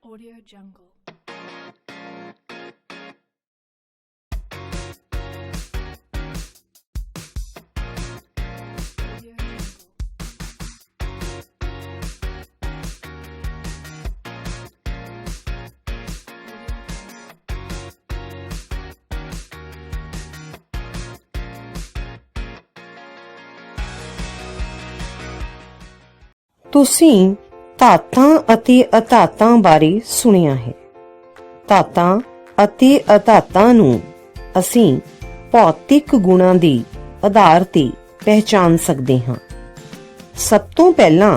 Audio Jungle. Audio Jungle. ਤੁਸੀਂ ਧਾਤਾਂ ਅਤੇ ਅਧਾਤਾਂ ਬਾਰੇ ਸੁਣਿਆ ਹੈ। ਧਾਤਾਂ ਅਤੇ ਅਧਾਤਾਂ ਨੂੰ ਅਸੀਂ ਭੌਤਿਕ ਗੁਣਾਂ ਦੇ ਆਧਾਰ ਤੇ ਪਹਿਚਾਨ ਸਕਦੇ ਹਾਂ। ਸਭ ਤੋਂ ਪਹਿਲਾਂ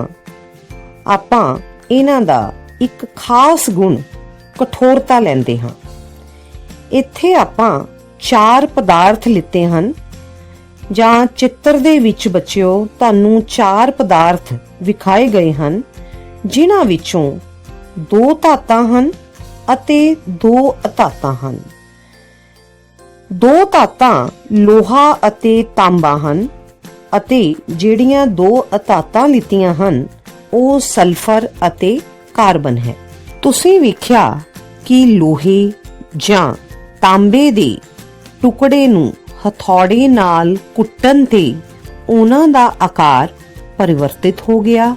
ਆਪਾਂ ਇਹਨਾਂ ਦਾ ਇੱਕ ਖਾਸ ਗੁਣ ਕਠੋਰਤਾ ਲੈਂਦੇ ਹਾਂ। ਇੱਥੇ ਆਪਾਂ 4 ਪਦਾਰਥ ਲਿੱਤੇ ਹਨ, ਜਾਂ ਚਿੱਤਰ ਦੇ ਵਿੱਚ ਬੱਚਿਓ ਤੁਹਾਨੂੰ 4 ਪਦਾਰਥ ਵਿਖਾਏ ਗਏ ਹਨ, ਜਿਨ੍ਹਾਂ ਵਿੱਚੋਂ 2 ਧਾਤਾਂ ਹਨ ਅਤੇ 2 ਅਧਾਤਾਂ ਹਨ। 2 ਧਾਤਾਂ ਲੋਹਾ ਅਤੇ ਤਾਂਬਾ ਹਨ ਅਤੇ ਜਿਹੜੀਆਂ 2 ਅਧਾਤਾਂ ਲਿੱਤੀਆਂ ਹਨ ਉਹ ਸਲਫਰ ਅਤੇ ਕਾਰਬਨ ਹੈ। ਤੁਸੀਂ ਵੇਖਿਆ ਕਿ ਲੋਹੇ ਜਾਂ ਤਾਂਬੇ ਦੇ ਟੁਕੜੇ ਨੂੰ ਹਥੌੜੇ ਨਾਲ ਕੁੱਟਣ ਤੇ ਉਹਨਾਂ ਦਾ ਆਕਾਰ ਪਰਿਵਰਤਿਤ ਹੋ ਗਿਆ।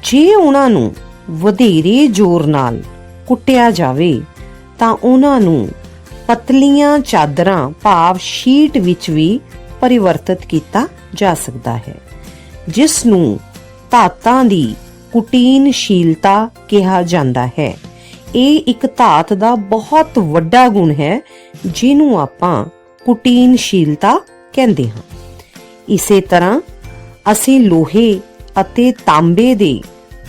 ਜੇ ਉਹਨਾਂ ਨੂੰ ਵਧੇਰੇ ਜ਼ੋਰ ਨਾਲ ਕੁੱਟਿਆ ਜਾਵੇ ਤਾਂ ਉਹਨਾਂ ਨੂੰ ਪਤਲੀਆਂ ਚਾਦਰਾਂ ਭਾਵ ਸ਼ੀਟ ਵਿੱਚ ਵੀ ਪਰਿਵਰਤਿਤ ਕੀਤਾ ਜਾ ਸਕਦਾ ਹੈ, ਜਿਸ ਨੂੰ ਧਾਤਾਂ ਦੀ ਕੁਟੀਨਸ਼ੀਲਤਾ ਕਿਹਾ ਜਾਂਦਾ ਹੈ। ਇਹ ਇੱਕ ਧਾਤ ਦਾ ਬਹੁਤ ਵੱਡਾ ਗੁਣ ਹੈ ਜਿਹਨੂੰ ਆਪਾਂ ਕੁਟੀਨਸ਼ੀਲਤਾ ਕਹਿੰਦੇ ਹਾਂ। ਇਸੇ ਤਰ੍ਹਾਂ ਅਸੀਂ ਲੋਹੇ ਅਤੇ ਤਾਂਬੇ ਦੇ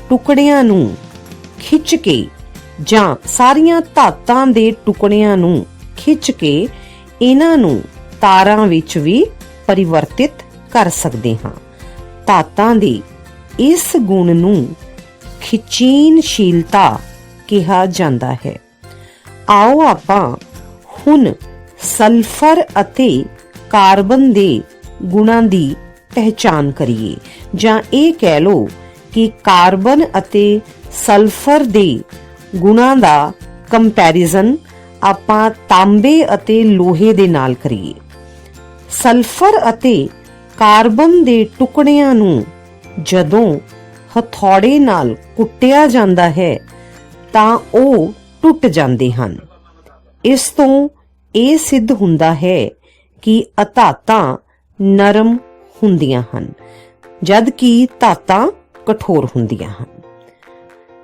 ਟੁਕੜਿਆਂ ਨੂੰ ਖਿੱਚ ਕੇ ਜਾਂ ਸਾਰੀਆਂ ਧਾਤਾਂ ਦੇ ਟੁਕੜਿਆਂ ਨੂੰ ਖਿੱਚ ਕੇ ਇਹਨਾਂ ਨੂੰ ਤਾਰਾਂ ਵਿੱਚ ਵੀ ਪਰਿਵਰਤਿਤ ਕਰ ਸਕਦੇ ਹਾਂ। ਧਾਤਾਂ ਦੇ ਇਸ ਗੁਣ ਨੂੰ ਖਿਚੀਨਸ਼ੀਲਤਾ ਕਿਹਾ ਜਾਂਦਾ ਹੈ। ਆਓ ਆਪਾਂ ਹੁਣ ਸਲਫਰ ਅਤੇ ਕਾਰਬਨ ਦੇ ਗੁਣਾਂ ਦੀ ਪਹਿਚਾਨ ਕਰੀਏ, ਜਾਂ ਇਹ ਕਹਿ ਲਓ ਕਿ ਕਾਰਬਨ ਅਤੇ ਸਲਫਰ ਦੇ ਗੁਣਾਂ ਦਾ ਕੰਪੈਰੀਜ਼ਨ ਆਪਾਂ ਤਾਂਬੇ ਅਤੇ ਲੋਹੇ ਦੇ ਨਾਲ ਕਰੀਏ। ਸਲਫਰ ਅਤੇ ਕਾਰਬਨ ਦੇ ਟੁਕੜਿਆਂ ਨੂੰ ਜਦੋਂ ਹਥੌੜੇ ਨਾਲ ਕੁੱਟਿਆ ਜਾਂਦਾ ਹੈ ਤਾਂ ਉਹ ਟੁੱਟ ਜਾਂਦੇ ਹਨ। ਇਸ ਤੋਂ ਇਹ ਸਿੱਧ ਹੁੰਦਾ ਹੈ ਕਿ ਅਧਾਤਾਂ ਨਰਮ ਹੁੰਦੀਆਂ ਹਨ, ਜਦ ਕਿ ਧਾਤਾਂ ਕਠੋਰ ਹੁੰਦੀਆਂ ਹਨ।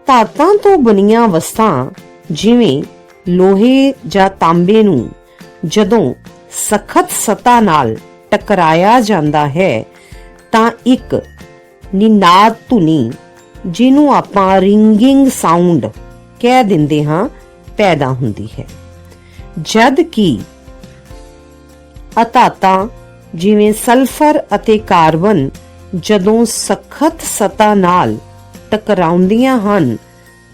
ਧਾਤਾਂ ਤੋਂ ਬਣੀਆਂ ਵਸਤਾਂ ਜਿਵੇਂ ਲੋਹੇ ਜਾਂ ਤਾਂਬੇ ਨੂੰ ਜਦੋਂ ਸਖਤ ਸਤ੍ਹਾ ਨਾਲ ਟਕਰਾਇਆ ਜਾਂਦਾ ਹੈ ਤਾਂ ਇੱਕ ਨਿਨਾਦ ਧੁਨੀ, ਜਿਹਨੂੰ ਆਪਾਂ ਰਿੰਗਿੰਗ ਸਾਊਂਡ ਕਹਿ ਦਿੰਦੇ ਹਾਂ, ਪੈਦਾ ਹੁੰਦੀ ਹੈ। ਜਦ ਕਿ ਅਧਾਤਾਂ ਜਿਵੇਂ ਸਲਫਰ ਅਤੇ ਕਾਰਬਨ ਜਦੋਂ ਸਖਤ ਸਤ੍ਹਾ ਨਾਲ ਟਕਰਾਉਂਦੀਆਂ ਹਨ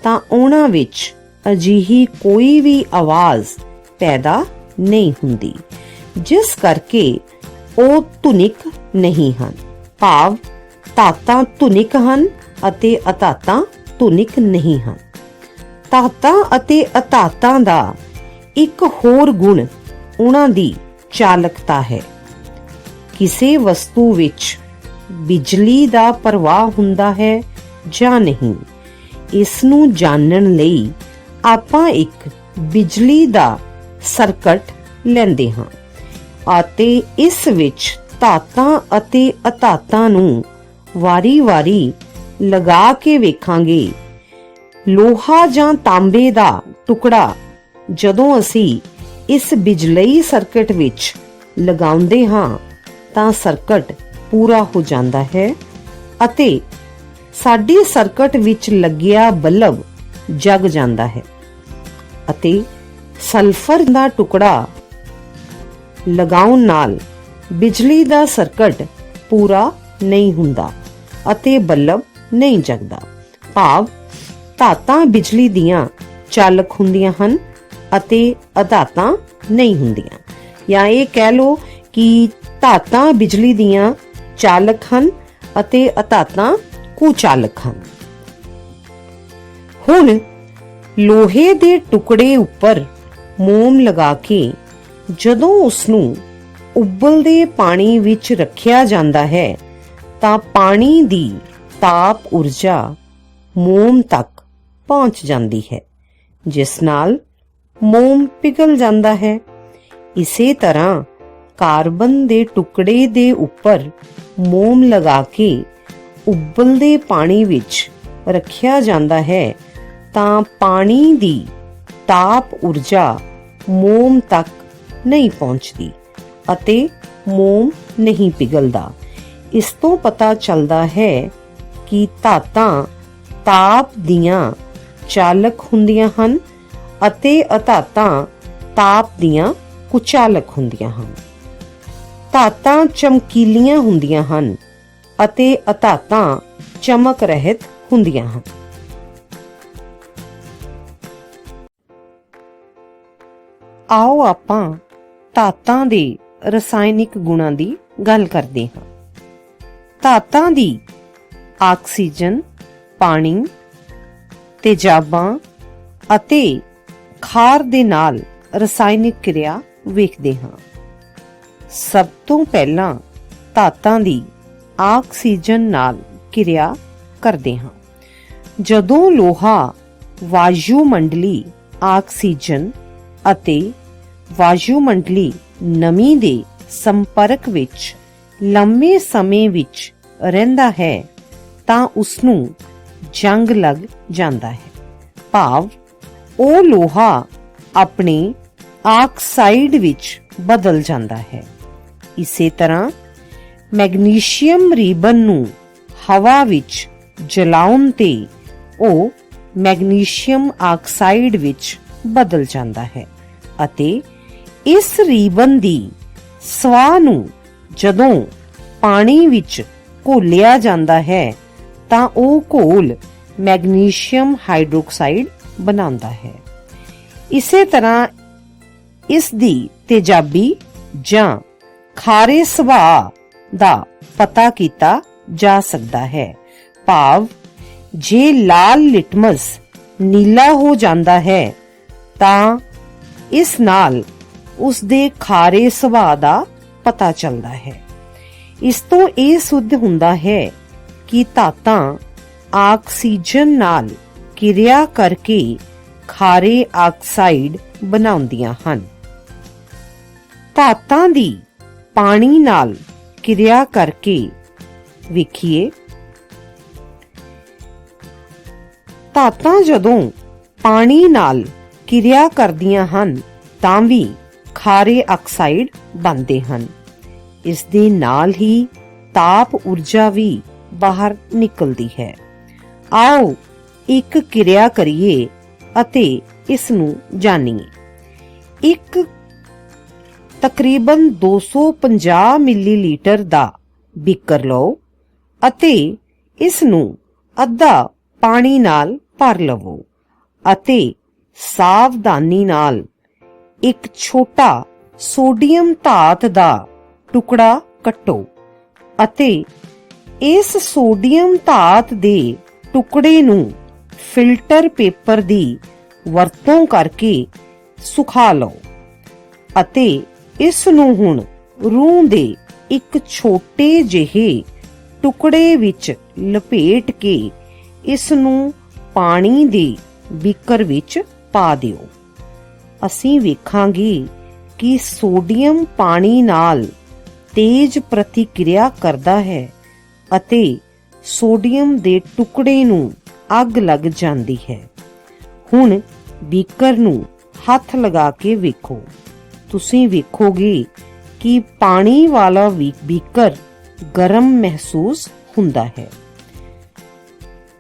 ਤਾਂ ਉਹਨਾਂ ਵਿੱਚ ਅਜਿਹੀ ਕੋਈ ਵੀ ਆਵਾਜ਼ ਪੈਦਾ ਨਹੀਂ ਹੁੰਦੀ, ਜਿਸ ਕਰਕੇ ਉਹ ਧੁਨਿਕ ਨਹੀਂ ਹਨ। ਭਾਵ ਧਾਤਾਂ ਧੁਨਿਕ ਹਨ ਅਤੇ ਅਧਾਤਾਂ ਧੁਨਿਕ ਨਹੀਂ ਹਨ। ਧਾਤਾਂ ਅਤੇ ਅਧਾਤਾਂ ਦਾ ਇੱਕ ਹੋਰ ਗੁਣ ਉਹਨਾਂ ਦੀ ਚਾਲਕਤਾ ਹੈ। ਕਿਸੇ ਵਸਤੂ ਵਿੱਚ ਬਿਜਲੀ ਦਾ ਪ੍ਰਵਾਹ ਹੁੰਦਾ ਹੈ ਜਾਂ ਨਹੀਂ, ਇਸ ਨੂੰ ਜਾਣਨ ਲਈ ਆਪਾਂ ਇੱਕ ਬਿਜਲੀ ਦਾ ਸਰਕਟ ਲੈਂਦੇ ਹਾਂ ਅਤੇ ਇਸ ਵਿੱਚ ਧਾਤਾਂ ਅਤੇ ਅਧਾਤਾਂ ਨੂੰ ਵਾਰੀ-ਵਾਰੀ ਲਗਾ ਕੇ ਵੇਖਾਂਗੇ। ਲੋਹਾ ਜਾਂ ਤਾਂਬੇ ਦਾ ਟੁਕੜਾ ਜਦੋਂ ਅਸੀਂ ਇਸ ਬਿਜਲਈ ਸਰਕਟ ਵਿੱਚ ਲਗਾਉਂਦੇ ਹਾਂ ਤਾਂ ਸਰਕਟ ਪੂਰਾ ਹੋ ਜਾਂਦਾ ਹੈ ਅਤੇ ਸਾਡੀ ਸਰਕਟ ਵਿੱਚ ਲੱਗਿਆ ਬਲਬ ਜਗ ਜਾਂਦਾ ਹੈ। ਅਤੇ ਸਲਫਰ ਦਾ ਟੁਕੜਾ ਲਗਾਉਣ ਨਾਲ ਬਿਜਲੀ ਦਾ ਸਰਕਟ ਪੂਰਾ ਨਹੀਂ ਹੁੰਦਾ ਅਤੇ ਬਲਬ ਨਹੀਂ ਜਗਦਾ। ਭਾਵ ਧਾਤਾਂ ਬਿਜਲੀ ਦੀਆਂ ਚਾਲਕ ਹੁੰਦੀਆਂ ਹਨ ਅਤੇ ਅਧਾਤਾਂ ਨਹੀਂ ਹੁੰਦੀਆਂ, ਜਾਂ ਇਹ ਕਹਿ ਲਓ ਕਿ ਧਾਤਾਂ ਬਿਜਲੀ ਦੀਆਂ ਚਾਲਕ ਹਨ ਅਤੇ ਅਧਾਤਾਂ ਕੁਚਾਲਕ ਹਨ। ਹੁਣ ਲੋਹੇ ਦੇ ਟੁਕੜੇ ਉੱਪਰ ਮੋਮ ਲਗਾ ਕੇ ਜਦੋਂ ਉਸ ਨੂੰ ਉਬਲਦੇ ਪਾਣੀ ਵਿੱਚ ਰੱਖਿਆ ਜਾਂਦਾ ਹੈ ਤਾਂ ਪਾਣੀ ਦੀ ਤਾਪ ਊਰਜਾ ਮੋਮ ਤੱਕ ਪਹੁੰਚ ਜਾਂਦੀ ਹੈ, ਜਿਸ ਨਾਲ ਮੋਮ ਪਿਘਲ ਜਾਂਦਾ ਹੈ। ਇਸੇ ਤਰ੍ਹਾਂ ਕਾਰਬਨ ਦੇ ਟੁਕੜੇ ਦੇ ਉੱਪਰ ਮੋਮ ਲਗਾ ਕੇ ਉਬਲਦੇ ਪਾਣੀ ਵਿੱਚ ਰੱਖਿਆ ਜਾਂਦਾ ਹੈ ਤਾਂ ਪਾਣੀ ਦੀ ਤਾਪ ਊਰਜਾ ਮੋਮ ਤੱਕ ਨਹੀਂ ਪਹੁੰਚਦੀ ਅਤੇ ਮੋਮ ਨਹੀਂ ਪਿਘਲਦਾ। ਇਸ ਤੋਂ ਪਤਾ ਚੱਲਦਾ ਹੈ ਕਿ ਧਾਤਾਂ ਤਾਪ ਦੀਆਂ ਚਾਲਕ ਹੁੰਦੀਆਂ ਹਨ ਅਤੇ ਅਧਾਤਾਂ ਤਾਪ ਦੀਆਂ ਕੁਚਾਲਕ ਹੁੰਦੀਆਂ ਹਨ। ਧਾਤਾਂ ਚਮਕੀਲੀਆਂ ਹੁੰਦੀਆਂ ਹਨ ਅਤੇ ਅਧਾਤਾਂ ਚਮਕ ਰਹਿਤ ਹੁੰਦੀਆਂ ਹਨ। ਆਓ ਆਪਾਂ ਧਾਤਾਂ ਦੇ ਰਸਾਇਣਿਕ ਗੁਣਾਂ ਦੀ ਗੱਲ ਕਰਦੇ ਹਾਂ। ਧਾਤਾਂ ਦੀ ਆਕਸੀਜਨ, ਪਾਣੀ, ਤੇਜ਼ਾਬਾਂ ਅਤੇ ਖਾਰ ਦੇ ਨਾਲ ਰਸਾਇਣਿਕ ਕਿਰਿਆ ਵੇਖਦੇ ਹਾਂ। ਸਭ ਤੋਂ ਪਹਿਲਾਂ ਧਾਤਾਂ ਦੀ ਆਕਸੀਜਨ ਨਾਲ ਕਿਰਿਆ ਕਰਦੇ ਹਾਂ। ਜਦੋਂ ਲੋਹਾ ਵਾਯੂਮੰਡਲੀ ਆਕਸੀਜਨ ਅਤੇ ਵਾਯੂਮੰਡਲੀ ਨਮੀ ਦੇ ਸੰਪਰਕ ਵਿੱਚ ਲੰਮੇ ਸਮੇਂ ਵਿੱਚ ਰਹਿੰਦਾ ਹੈ ਤਾਂ ਉਸ ਨੂੰ ਜੰਗ ਲੱਗ ਜਾਂਦਾ ਹੈ, ਭਾਵ ਉਹ ਲੋਹਾ ਆਪਣੇ ਆਕਸਾਈਡ ਵਿੱਚ ਬਦਲ ਜਾਂਦਾ ਹੈ। ਇਸੇ ਤਰ੍ਹਾਂ ਮੈਗਨੀਸ਼ੀਅਮ ਰੀਬਨ ਨੂੰ ਹਵਾ ਵਿੱਚ ਜਲਾਉਣ ਤੇ ਉਹ ਮੈਗਨੀਸ਼ੀਅਮ ਆਕਸਾਈਡ ਵਿੱਚ ਬਦਲ ਜਾਂਦਾ ਹੈ ਅਤੇ ਇਸ ਰੀਬਨ ਦੀ ਸਵਾਹ ਨੂੰ ਜਦੋਂ ਪਾਣੀ ਵਿੱਚ ਘੋਲਿਆ ਜਾਂਦਾ ਹੈ ਤਾਂ ਉਹ ਘੋਲ ਮੈਗਨੀਸ਼ੀਅਮ ਹਾਈਡਰੋਕਸਾਈਡ ਬਣਾਉਂਦਾ ਹੈ। ਇਸੇ ਤਰ੍ਹਾਂ ਇਸ ਦੀ ਤੇਜ਼ਾਬੀ ਜਾਂ ਖਾਰੇ ਸੁਭਾਅ ਦਾ ਪਤਾ ਕੀਤਾ ਜਾ ਸਕਦਾ ਹੈ, ਭਾਵ ਜੇ ਲਾਲ ਲਿਟਮਸ ਨੀਲਾ ਹੋ ਜਾਂਦਾ ਹੈ ਤਾਂ ਇਸ ਨਾਲ ਉਸ ਦੇ ਖਾਰੇ ਸੁਭਾਅ ਦਾ ਪਤਾ ਚੱਲਦਾ ਹੈ। ਇਸ ਤੋਂ ਇਹ ਸਿੱਧ ਹੁੰਦਾ ਹੈ ਕਿ ਧਾਤਾਂ ਆਕਸੀਜਨ ਨਾਲ ਕਿਰਿਆ ਕਰਕੇ ਖਾਰੇ ਆਕਸਾਈਡ ਬਣਾਉਂਦੀਆਂ ਹਨ। ਧਾਤਾਂ ਦੀ ਪਾਣੀ ਨਾਲ ਕਿਰਿਆ ਕਰਕੇ ਵੇਖੀਏ। ਧਾਤਾਂ ਜਦੋਂ ਪਾਣੀ ਨਾਲ ਕਿਰਿਆ ਕਰਦੀਆਂ ਹਨ ਤਾਂ ਵੀ ਖਾਰੇ ਆਕਸਾਈਡ ਬਣਦੇ ਹਨ। ਇਸ ਦੇ ਨਾਲ ਹੀ ਤਾਪ ਊਰਜਾ ਵੀ ਬਾਹਰ ਨਿਕਲਦੀ ਹੈ। ਆਓ ਇੱਕ ਕਿਰਿਆ ਕਰੀਏ ਅਤੇ ਇਸ ਨੂੰ ਜਾਣੀਏ। ਇੱਕ ਤਕਰੀਬਨ 250 ਮਿਲੀਲੀਟਰ ਦਾ ਬੀਕਰ ਲਓ ਅਤੇ ਇਸ ਨੂੰ ਅੱਧਾ ਪਾਣੀ ਨਾਲ ਭਰ ਲਵੋ ਅਤੇ ਸਾਵਧਾਨੀ ਨਾਲ ਇੱਕ ਛੋਟਾ ਸੋਡੀਅਮ ਧਾਤ ਦਾ ਟੁਕੜਾ ਕੱਟੋ ਅਤੇ ਇਸ ਸੋਡੀਅਮ ਧਾਤ ਦੇ ਟੁਕੜੇ ਨੂੰ ਫਿਲਟਰ ਪੇਪਰ ਦੀ ਵਰਤੋਂ ਕਰਕੇ ਸੁਖਾ ਲਓ ਅਤੇ ਇਸ ਨੂੰ ਹੁਣ ਰੂੰ ਦੇ ਇੱਕ ਛੋਟੇ ਜਿਹੇ ਟੁਕੜੇ ਵਿੱਚ ਲਪੇਟ ਕੇ ਇਸ ਨੂੰ ਪਾਣੀ ਦੇ ਬੀਕਰ ਵਿੱਚ ਪਾ ਦਿਓ। ਅਸੀਂ ਵੇਖਾਂਗੇ ਕਿ ਸੋਡੀਅਮ ਪਾਣੀ ਨਾਲ ਤੇਜ਼ ਪ੍ਰਤੀਕਿਰਿਆ ਕਰਦਾ ਹੈ ਅਤੇ ਸੋਡੀਅਮ ਦੇ ਟੁਕੜੇ ਨੂੰ ਅੱਗ ਲੱਗ ਜਾਂਦੀ ਹੈ। ਹੁਣ ਬੀਕਰ ਨੂੰ ਹੱਥ ਲਗਾ ਕੇ ਵੇਖੋ। ਤੁਸੀਂ ਵੇਖੋਗੇ ਕਿ ਪਾਣੀ ਵਾਲਾ ਬੀਕਰ ਗਰਮ ਮਹਿਸੂਸ ਹੁੰਦਾ ਹੈ।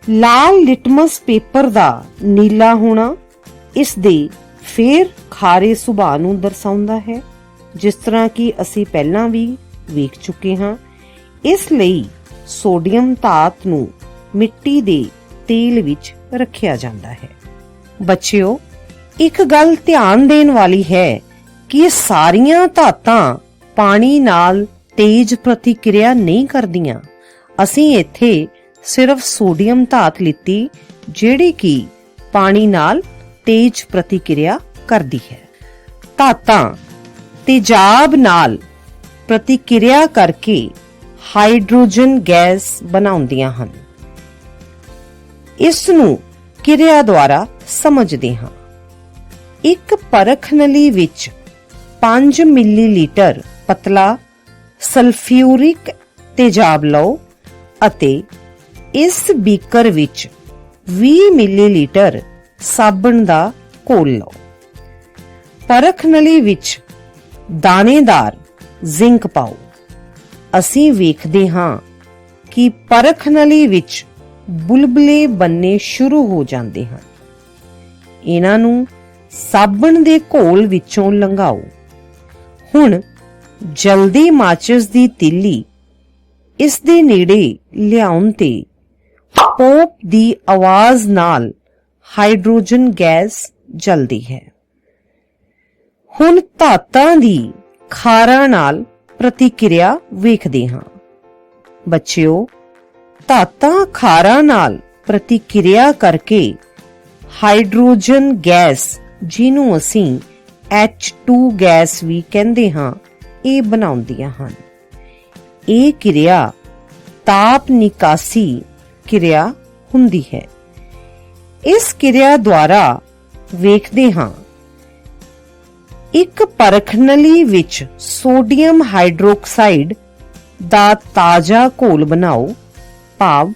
ਲਾਲ ਲਿਟਮਸ ਪੇਪਰ ਦਾ ਨੀਲਾ ਹੋਣਾ ਇਸ ਦੇ ਫੇਰ ਖਾਰੇ ਸੁਭਾਅ ਨੂੰ ਦਰਸਾਉਂਦਾ ਹੈ, ਜਿਸ ਤਰ੍ਹਾਂ ਕਿ ਅਸੀਂ ਪਹਿਲਾਂ ਵੀ ਵੇਖ ਚੁੱਕੇ ਹਾਂ। ਇਸ ਲਈ ਸੋਡੀਅਮ ਧਾਤ ਨੂੰ ਮਿੱਟੀ ਦੇ ਤੇਲ ਵਿੱਚ ਰੱਖਿਆ ਜਾਂਦਾ ਹੈ। ਬੱਚਿਓ, ਇੱਕ ਗੱਲ ਧਿਆਨ ਦੇਣ ਵਾਲੀ ਹੈ ਕਿ ਸਾਰੀਆਂ ਧਾਤਾਂ ਪਾਣੀ ਨਾਲ ਤੇਜ਼ ਪ੍ਰਤੀਕਿਰਿਆ ਨਹੀਂ ਕਰਦੀਆਂ। ਅਸੀਂ ਇੱਥੇ ਸਿਰਫ ਸੋਡੀਅਮ ਧਾਤ ਲਿੱਤੀ ਜਿਹੜੀ ਕਿ ਪਾਣੀ ਨਾਲ ਤੇਜ਼ ਪ੍ਰਤੀਕਿਰਿਆ ਕਰਦੀ ਹੈ। ਧਾਤਾਂ ਤੇਜ਼ਾਬ ਨਾਲ ਪ੍ਰਤੀਕਿਰਿਆ ਕਰਕੇ ਹਾਈਡਰੋਜਨ ਗੈਸ ਬਣਾਉਂਦੀਆਂ ਹਨ। ਇਸ ਨੂੰ ਕਿਰਿਆ ਦੁਆਰਾ ਸਮਝਦੇ ਹਾਂ। ਇੱਕ ਪਰਖ ਨਲੀ ਵਿੱਚ 5 ਮਿਲੀਲੀਟਰ ਪਤਲਾ ਸਲਫਿਊਰਿਕ ਤੇਜ਼ਾਬ ਲਓ ਅਤੇ ਇਸ ਬੀਕਰ ਵਿੱਚ 20 ਮਿਲੀਲੀਟਰ ਸਾਬਣ ਦਾ ਘੋਲ ਲਓ। ਪਰਖ ਨਲੀ ਵਿੱਚ ਦਾਣੇਦਾਰ ਜ਼ਿੰਕ ਪਾਓ। ਅਸੀਂ ਵੇਖਦੇ ਹਾਂ ਕਿ ਪਰਖ ਨਲੀ ਵਿੱਚ ਬੁਲਬੁਲੇ ਬਣਨੇ ਸ਼ੁਰੂ ਹੋ ਜਾਂਦੇ ਹਨ। ਇਹਨਾਂ ਨੂੰ ਸਾਬਣ ਦੇ ਘੋਲ ਵਿੱਚੋਂ ਲੰਘਾਓ। ਹੁਣ ਜਲਦੀ ਮਾਚਿਸ ਦੀ ਤੀਲੀ ਇਸ ਦੇ ਨੇੜੇ ਲਿਆਉਣ ਤੇ ਪੌਪ ਦੀ ਆਵਾਜ਼ ਨਾਲ ਹਾਈਡਰੋਜਨ ਗੈਸ ਜਲਦੀ ਹੈ। ਹੁਣ ਧਾਤਾਂ ਦੀ ਖਾਰਾਂ ਨਾਲ ਪ੍ਰਤੀਕਿਰਿਆ ਵੇਖਦੇ ਹਾਂ। ਬੱਚਿਓ, ਧਾਤਾਂ ਖਾਰਾਂ ਨਾਲ ਪ੍ਰਤੀਕਿਰਿਆ ਕਰਕੇ ਹਾਈਡਰੋਜਨ ਗੈਸ, ਜਿਹਨੂੰ ਅਸੀਂ H2 ਗੈਸ ਵੀ ਕਹਿੰਦੇ ਹਾਂ, ਇਹ ਬਣਾਉਂਦੀਆਂ ਹਨ। ਇਹ ਕਿਰਿਆ ਤਾਪ ਨਿਕਾਸੀ ਕਿਰਿਆ ਹੁੰਦੀ ਹੈ। ਇਸ ਕਿਰਿਆ ਦੁਆਰਾ ਵੇਖਦੇ ਹਾਂ, ਇੱਕ ਪਰਖ ਨਲੀ ਵਿੱਚ ਸੋਡੀਅਮ ਹਾਈਡਰੋਕਸਾਈਡ ਦਾ ਤਾਜ਼ਾ ਘੋਲ ਬਣਾਓ, ਭਾਵ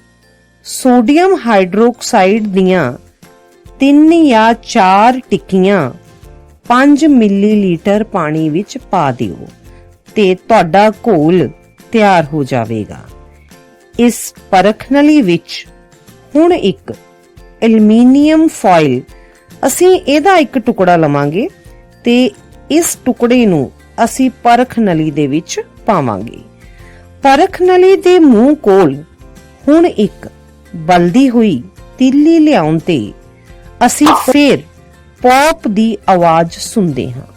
ਸੋਡੀਅਮ ਹਾਈਡਰੋਕਸਾਈਡ ਦੀਆਂ 3 ਜਾਂ 4 ਟਿੱਕੀਆਂ 5 ਮਿਲੀਲੀਟਰ ਪਾਣੀ ਵਿੱਚ ਪਾ ਦਿਓ ਤੇ ਤੁਹਾਡਾ ਘੋਲ ਤਿਆਰ ਹੋ ਜਾਵੇਗਾ। ਇਸ ਪਰਖ ਨਲੀ ਵਿੱਚ ਹੁਣ ਇੱਕ ਐਲੂਮੀਨੀਅਮ ਫੋਇਲ, ਅਸੀਂ ਇਹਦਾ ਇੱਕ ਟੁਕੜਾ ਲਵਾਂਗੇ ਤੇ ਇਸ ਟੁਕੜੇ ਨੂੰ ਅਸੀਂ ਪਰਖ ਨਲੀ ਦੇ ਵਿੱਚ ਪਾਵਾਂਗੇ। ਪਰਖ ਨਲੀ ਦੇ ਮੂੰਹ ਕੋਲ ਹੁਣ ਇੱਕ ਬਲਦੀ ਹੋਈ ਤੀਲੀ ਲਿਆਉਣ ਤੇ ਅਸੀਂ ਫਿਰ ਪੌਪ ਦੀ ਆਵਾਜ਼ ਸੁਣਦੇ ਹਾਂ।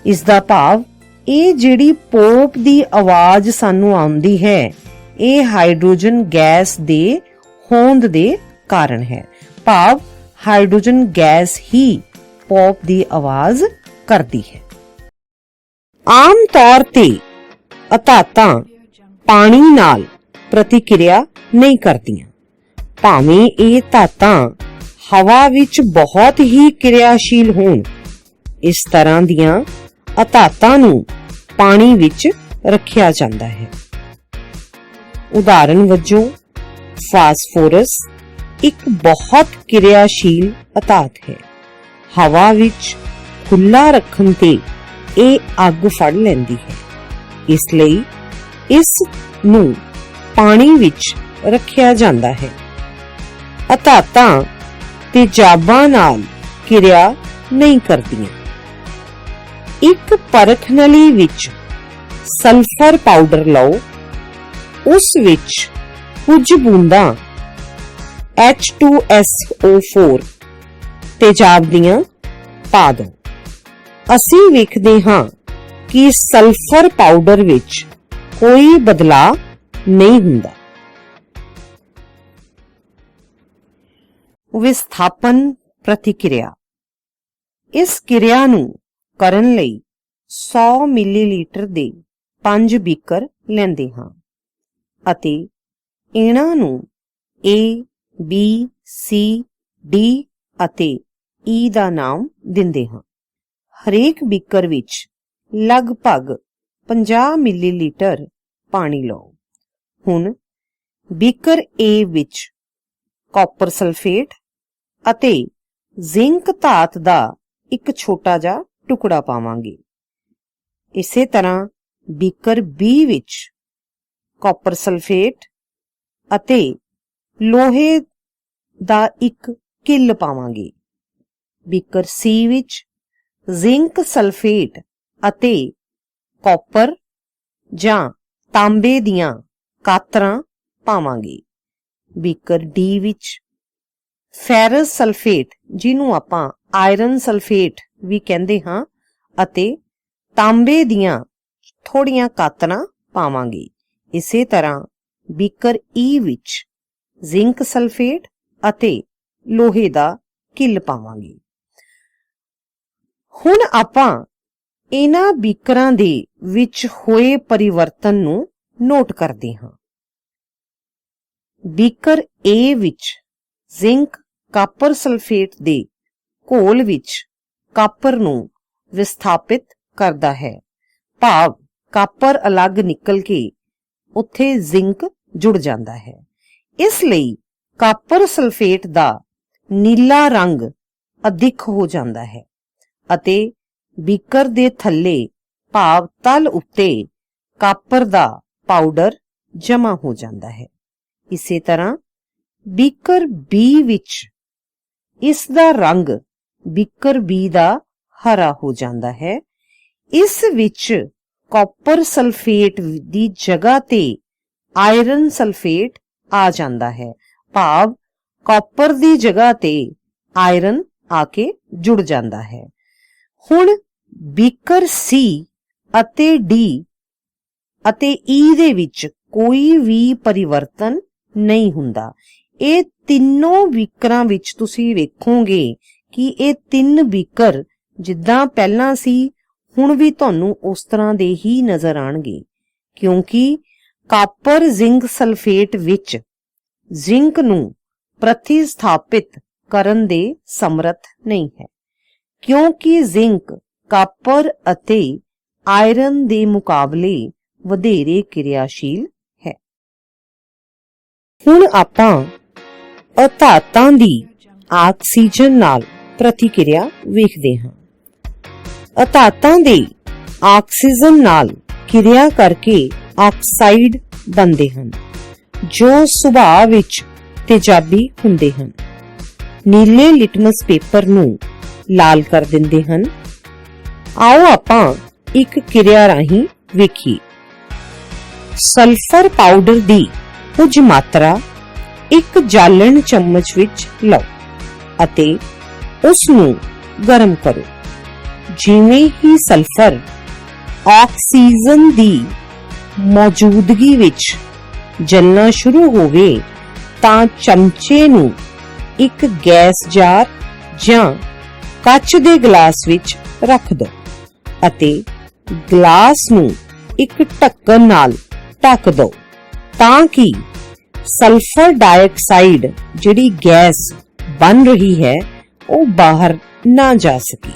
ਇਸ ਦਾ ਭਾਵ, ਇਹ ਜਿਹੜੀ ਪੌਪ ਦੀ ਆਵਾਜ਼ ਸਾਨੂੰ ਆਉਂਦੀ ਹੈ, ਇਹ ਹਾਈਡਰੋਜਨ ਗੈਸ ਦੇ ਹੋਂਦ ਦੇ ਕਾਰਨ ਹੈ। ਭਾਵ ਹਾਈਡਰੋਜਨ ਗੈਸ ਹੀ ਪੌਪ ਦੀ ਆਵਾਜ਼ ਕਰਦੀ ਹੈ। ਆਮ ਤੌਰ ਤੇ ਅਧਾਤਾਂ ਪਾਣੀ ਨਾਲ ਪ੍ਰਤੀਕਿਰਿਆ ਨਹੀਂ ਕਰਦੀਆਂ। ਭਾਵੇਂ ਇਹ ਧਾਤਾਂ ਹਵਾ ਵਿੱਚ ਬਹੁਤ ਹੀ ਕਿਰਿਆਸ਼ੀਲ ਹੋਣ, ਇਸ ਤਰ੍ਹਾਂ ਦੀਆਂ ਅਧਾਤਾਂ ਨੂੰ ਪਾਣੀ ਵਿੱਚ ਰੱਖਿਆ ਜਾਂਦਾ ਹੈ। ਉਦਾਹਰਨ ਵਜੋਂ ਫਾਸਫੋਰਸ ਇੱਕ ਬਹੁਤ ਕਿਰਿਆਸ਼ੀਲ ਅਧਾਤ ਹੈ। ਹਵਾ ਵਿੱਚ ਖੁੱਲਾ ਰੱਖਣ ਤੇ ਇਹ ਅੱਗ ਫੜ ਲੈਂਦੀ ਹੈ। ਇਸ ਲਈ ਇਸ ਨੂੰ ਪਾਣੀ ਵਿੱਚ ਰੱਖਿਆ ਜਾਂਦਾ ਹੈ। ਅਧਾਤਾਂ ਤੇਜ਼ਾਬਾਂ ਨਾਲ ਕਿਰਿਆ ਨਹੀਂ ਕਰਦੀਆਂ। ਇੱਕ ਪਰਖ ਨਲੀ ਵਿੱਚ ਸਲਫਰ ਪਾਊਡਰ ਲਓ, ਉਸ ਵਿੱਚ ਕੁਝ ਬੂੰਦਾਂ H2SO4 ਤੇਜ਼ਾਬ ਦੀਆਂ ਪਾ ਦਿਓ। ਅਸੀਂ ਵੇਖਦੇ ਹਾਂ ਕਿ ਸਲਫਰ ਪਾਊਡਰ ਵਿੱਚ ਕੋਈ ਬਦਲਾਅ ਨਹੀਂ ਹੁੰਦਾ। ਵਿਸਥਾਪਨ ਪ੍ਰਤੀਕਿਰਿਆ। ਇਸ ਕਿਰਿਆ ਨੂੰ ਕਰਨ ਲਈ 100 ਮਿਲੀਲੀਟਰ ਦੇ 5 ਬੀਕਰ ਲੈਂਦੇ ਹਾਂ ਅਤੇ ਇਹਨਾਂ ਨੂੰ A, B, C, D ਅਤੇ E ਦਾ ਨਾਮ ਦਿੰਦੇ ਹਾਂ। ਹਰੇਕ ਬੀਕਰ ਵਿੱਚ ਲਗਭਗ 50 ਮਿਲੀਲੀਟਰ ਪਾਣੀ ਲਓ। ਹੁਣ ਬੀਕਰ A ਵਿੱਚ ਕਾਪਰ ਸਲਫੇਟ ਅਤੇ ਜ਼ਿੰਕ ਧਾਤ ਦਾ ਇੱਕ ਛੋਟਾ ਜਿਹਾ ਟੁਕੜਾ ਪਾਵਾਂਗੇ। ਇਸੇ ਤਰ੍ਹਾਂ ਬੀਕਰ B ਵਿੱਚ ਕਾਪਰ ਸਲਫੇਟ ਅਤੇ ਲੋਹੇ ਦਾ ਇੱਕ ਕਿੱਲ ਪਾਵਾਂਗੇ। ਬੀਕਰ C ਵਿੱਚ ਜ਼ਿੰਕ ਸਲਫੇਟ ਅਤੇ ਕਾਪਰ ਜਾਂ ਤਾਂਬੇ ਦੀਆਂ ਕਾਤਰਾਂ ਪਾਵਾਂਗੇ। ਬੀਕਰ D ਵਿੱਚ ਫੈਰਸ ਸਲਫੇਟ, ਜਿਹਨੂੰ ਆਪਾਂ ਆਇਰਨ ਸਲਫੇਟ ਵੀ ਕਹਿੰਦੇ ਹਾਂ, ਅਤੇ ਤਾਂਬੇ ਦੀਆਂ ਥੋੜੀਆਂ ਕਾਤਰਾਂ ਪਾਵਾਂਗੇ। ਇਸੇ ਤਰ੍ਹਾਂ ਬੀਕਰ E ਵਿੱਚ ਜ਼ਿੰਕ ਸਲਫੇਟ ਅਤੇ ਲੋਹੇ ਦਾ ਕਿੱਲ ਪਾਵਾਂਗੇ। ਹੁਣ ਆਪਾਂ ਇਹਨਾਂ ਬੀਕਰਾਂ ਦੇ ਵਿੱਚ ਹੋਏ ਪਰਿਵਰਤਨ ਨੂੰ ਨੋਟ ਕਰਦੇ ਹਾਂ। ਬੀਕਰ A ਵਿੱਚ ਜ਼ਿੰਕ ਕਾਪਰ ਸਲਫੇਟ ਦੇ ਘੋਲ ਵਿੱਚ ਕਾਪਰ ਨੂੰ ਵਿਸਥਾਪਿਤ ਕਰਦਾ ਹੈ, ਭਾਵ ਕਾਪਰ ਅਲੱਗ ਨਿਕਲ ਕੇ ਉੱਥੇ ਜ਼ਿੰਕ ਜੁੜ ਜਾਂਦਾ ਹੈ। ਇਸ ਲਈ ਕਾਪਰ ਸਲਫੇਟ ਦਾ ਨੀਲਾ ਰੰਗ ਅਦਿੱਖ ਹੋ ਜਾਂਦਾ ਹੈ ਅਤੇ ਬੀਕਰ ਦੇ ਥੱਲੇ ਭਾਵ ਤਲ ਉੱਤੇ ਕਾਪਰ ਦਾ ਪਾਊਡਰ ਜਮ੍ਹਾਂ ਹੋ ਜਾਂਦਾ ਹੈ। ਇਸੇ ਤਰ੍ਹਾਂ ਬੀਕਰ B ਵਿੱਚ ਇਸ ਦਾ ਰੰਗ ਬੀਕਰ B ਦਾ ਹਰਾ ਹੋ ਜਾਂਦਾ ਹੈ। ਇਸ ਵਿੱਚ ਕਾਪਰ ਸਲਫੇਟ ਦੀ ਜਗ੍ਹਾ ਤੇ ਆਇਰਨ ਸਲਫੇਟ ਆ ਜਾਂਦਾ ਹੈ, ਭਾਵ ਕਾਪਰ ਦੀ ਜਗ੍ਹਾ ਤੇ ਆਇਰਨ ਆ ਕੇ ਜੁੜ ਜਾਂਦਾ ਹੈ। ਹੁਣ ਬੀਕਰ C ਅਤੇ D ਅਤੇ E ਦੇ ਵਿੱਚ ਕੋਈ ਵੀ ਪਰਿਵਰਤਨ ਨਹੀਂ ਹੁੰਦਾ। ਇਹ ਤਿੰਨੋਂ ਬੀਕਰਾਂ ਵਿੱਚ ਤੁਸੀਂ ਵੇਖੋਗੇ ਕਿ ਇਹ ਤਿੰਨ ਬੀਕਰ ਜਿੱਦਾਂ ਪਹਿਲਾਂ ਸੀ ਹੁਣ ਵੀ ਤੁਹਾਨੂੰ ਉਸ ਤਰ੍ਹਾਂ ਦੇ ਹੀ ਨਜ਼ਰ ਆਣਗੇ, ਕਿਉਂਕਿ ਕਾਪਰ ਜ਼ਿੰਕ ਸਲਫੇਟ ਵਿੱਚ ਜ਼ਿੰਕ ਨੂੰ ਪ੍ਰਤਿਸਥਾਪਿਤ ਕਰਨ ਦੇ ਸਮਰੱਥ ਨਹੀਂ ਹੈ, ਕਿਉਂਕਿ ਜ਼ਿੰਕ ਕਾਪਰ ਅਤੇ ਆਇਰਨ ਦੇ ਮੁਕਾਬਲੇ ਵਧੇਰੇ ਕਿਰਿਆਸ਼ੀਲ ਹੈ। ਹੁਣ ਆਪਾਂ ਅਧਾਤਾਂ ਦੀ ਆਕਸੀਜਨ ਨਾਲ ਪ੍ਰਤੀਕਿਰਿਆ ਵੇਖਦੇ ਹਾਂ। ਅਧਾਤਾਂ ਦੇ ਆਕਸੀਜਨ ਨਾਲ ਕਿਰਿਆ ਕਰਕੇ ਆਕਸਾਈਡ ਬਣਦੇ ਹਨ, ਜੋ ਸੁਭਾਅ ਵਿੱਚ ਤੇਜ਼ਾਬੀ ਹੁੰਦੇ ਹਨ। ਨੀਲੇ ਲਿਟਮਸ ਪੇਪਰ ਨੂੰ ਲਾਲ ਕਰ ਦਿੰਦੇ ਹਨ। ਆਓ ਆਪਾਂ ਇੱਕ ਕਿਰਿਆ ਰਾਹੀਂ ਵੇਖੀਏ। ਸਲਫਰ ਪਾਊਡਰ ਦੀ ਕੁਝ ਮਾਤਰਾ ਇੱਕ ਜਾਲਣ ਚਮਚ ਵਿੱਚ ਲਓ ਅਤੇ ਉਸ ਨੂੰ ਗਰਮ ਕਰੋ। ਜਿਵੇਂ ਹੀ ਸਲਫਰ ਆਕਸੀਜਨ ਦੀ ਮੌਜੂਦਗੀ ਵਿੱਚ ਜਲਣਾ ਸ਼ੁਰੂ ਹੋਵੇ ਤਾਂ ਚਮਚੇ ਨੂੰ ਇੱਕ ਗੈਸ ਜਾਰ ਜਾਂ ਕੱਚ ਦੇ ਗਲਾਸ ਵਿੱਚ ਰੱਖ ਦਿਓ ਅਤੇ ਗਲਾਸ ਨੂੰ ਇੱਕ ਢੱਕਣ ਨਾਲ ਢੱਕ ਦਿਓ ਤਾਂ ਕਿ ਸਲਫਰ ਡਾਈਆਕਸਾਈਡ ਜਿਹੜੀ ਗੈਸ ਬਣ ਰਹੀ ਹੈ ਉਹ ਬਾਹਰ ਨਾ ਜਾ ਸਕੇ।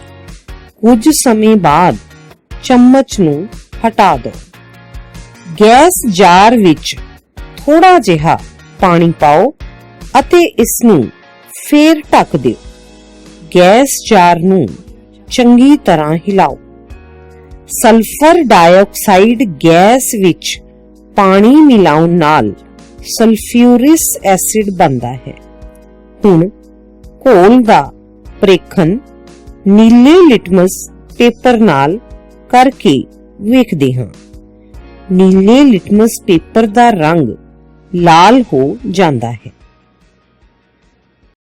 ਕੁਝ ਸਮੇਂ ਬਾਅਦ ਚਮਚ ਨੂੰ ਹਟਾ ਦਿਓ। ਗੈਸ ਜਾਰ ਵਿੱਚ ਥੋੜਾ ਜਿਹਾ ਪਾਣੀ ਪਾਓ ਅਤੇ ਇਸ ਨੂੰ ਫੇਰ ਢੱਕ ਦਿਓ। ਗੈਸ ਜਾਰ ਨੂੰ ਚੰਗੀ ਤਰ੍ਹਾਂ ਹਿਲਾਓ। ਸਲਫਰ ਡਾਈਆਕਸਾਈਡ ਗੈਸ ਵਿੱਚ ਪਾਣੀ ਮਿਲਾਉਣ ਨਾਲ ਸਲਫਿਊਰਿਕ ਐਸਿਡ ਬਣਦਾ ਹੈ। ਹੁਣ ਘੋਲ ਦਾ ਪਰੀਖਣ ਨੀਲੇ ਲਿਟਮਸ ਪੇਪਰ ਨਾਲ ਕਰਕੇ ਵੇਖਦੇ ਹਾਂ। ਨੀਲੇ ਲਿਟਮਸ ਪੇਪਰ ਦਾ ਰੰਗ ਲਾਲ ਹੋ ਜਾਂਦਾ ਹੈ।